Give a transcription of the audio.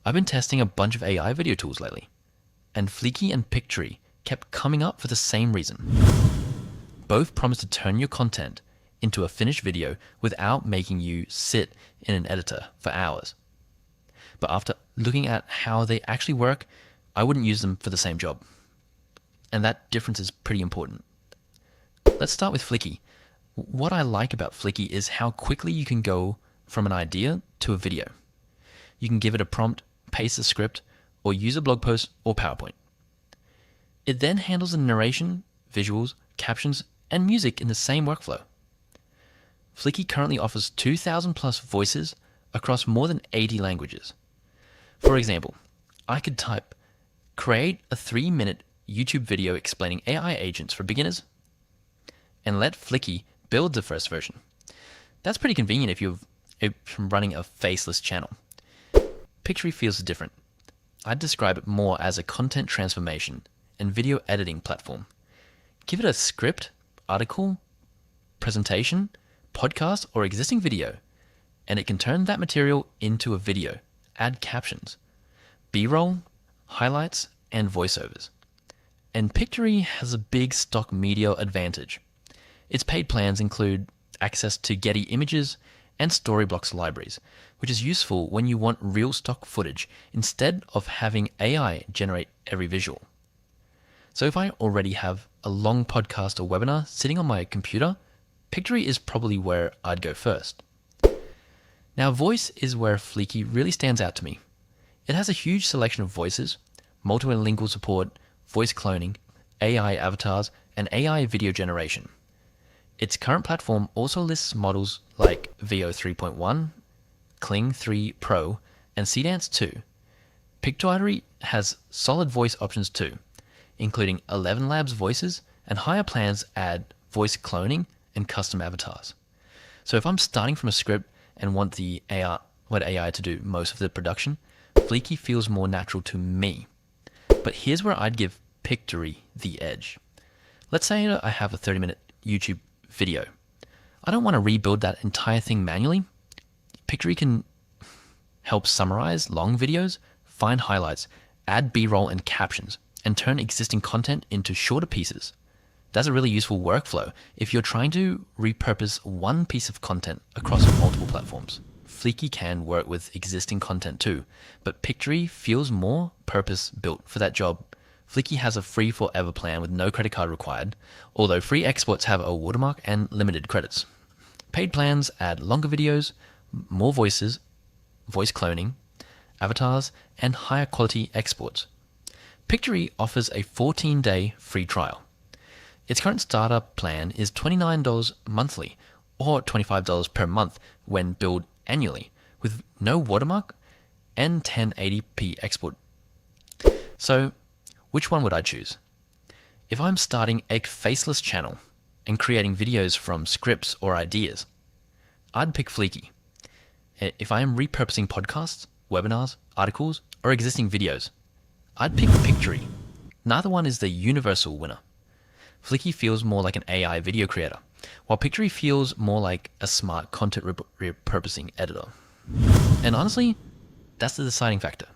I've been testing a bunch of AI video tools lately, and Fliki and Pictory kept coming up for the same reason. Both promise to turn your content into a finished video without making you sit in an editor for hours. But after looking at how they actually work, I wouldn't use them for the same job. And that difference is pretty important. Let's start with Fliki. What I like about Fliki is how quickly you can go from an idea to a video. You can give it a prompt, paste a script, or use a blog post or PowerPoint. It then handles the narration, visuals, captions, and music in the same workflow. Fliki currently offers 2,000 plus voices across more than 80 languages. For example, I could type, create a 3-minute YouTube video explaining AI agents for beginners, and let Fliki build the first version. That's pretty convenient if you're running a faceless channel. Pictory feels different. I'd describe it more as a content transformation and video editing platform. Give it a script, article, presentation, podcast, or existing video, and it can turn that material into a video, add captions, B-roll, highlights, and voiceovers. And Pictory has a big stock media advantage. Its paid plans include access to Getty images and Storyblocks libraries, which is useful when you want real stock footage instead of having AI generate every visual. So if I already have a long podcast or webinar sitting on my computer, Pictory is probably where I'd go first. Now, voice is where Fliki really stands out to me. It has a huge selection of voices, multilingual support, voice cloning, AI avatars, and AI video generation. Its current platform also lists models like VO 3.1, Kling 3 Pro, and Cdance 2. Pictory has solid voice options too, including 11 Labs voices, and higher plans add voice cloning and custom avatars. So if I'm starting from a script and want the AI to do most of the production, Fliki feels more natural to me. But here's where I'd give Pictory the edge. Let's say I have a 30-minute YouTube video. I don't want to rebuild that entire thing manually. Pictory can help summarize long videos, find highlights, add B-roll and captions, and turn existing content into shorter pieces. That's a really useful workflow if you're trying to repurpose one piece of content across multiple platforms. Fliki can work with existing content too, but Pictory feels more purpose-built for that job. Fliki has a free forever plan with no credit card required, although free exports have a watermark and limited credits. Paid plans add longer videos, more voices, voice cloning, avatars, and higher quality exports. Pictory offers a 14-day free trial. Its current startup plan is $29 monthly or $25 per month when billed annually, with no watermark and 1080p export. So, which one would I choose? If I'm starting a faceless channel and creating videos from scripts or ideas, I'd pick Fliki. If I am repurposing podcasts, webinars, articles, or existing videos, I'd pick Pictory. Neither one is the universal winner. Fliki feels more like an AI video creator, while Pictory feels more like a smart content repurposing editor. And honestly, that's the deciding factor.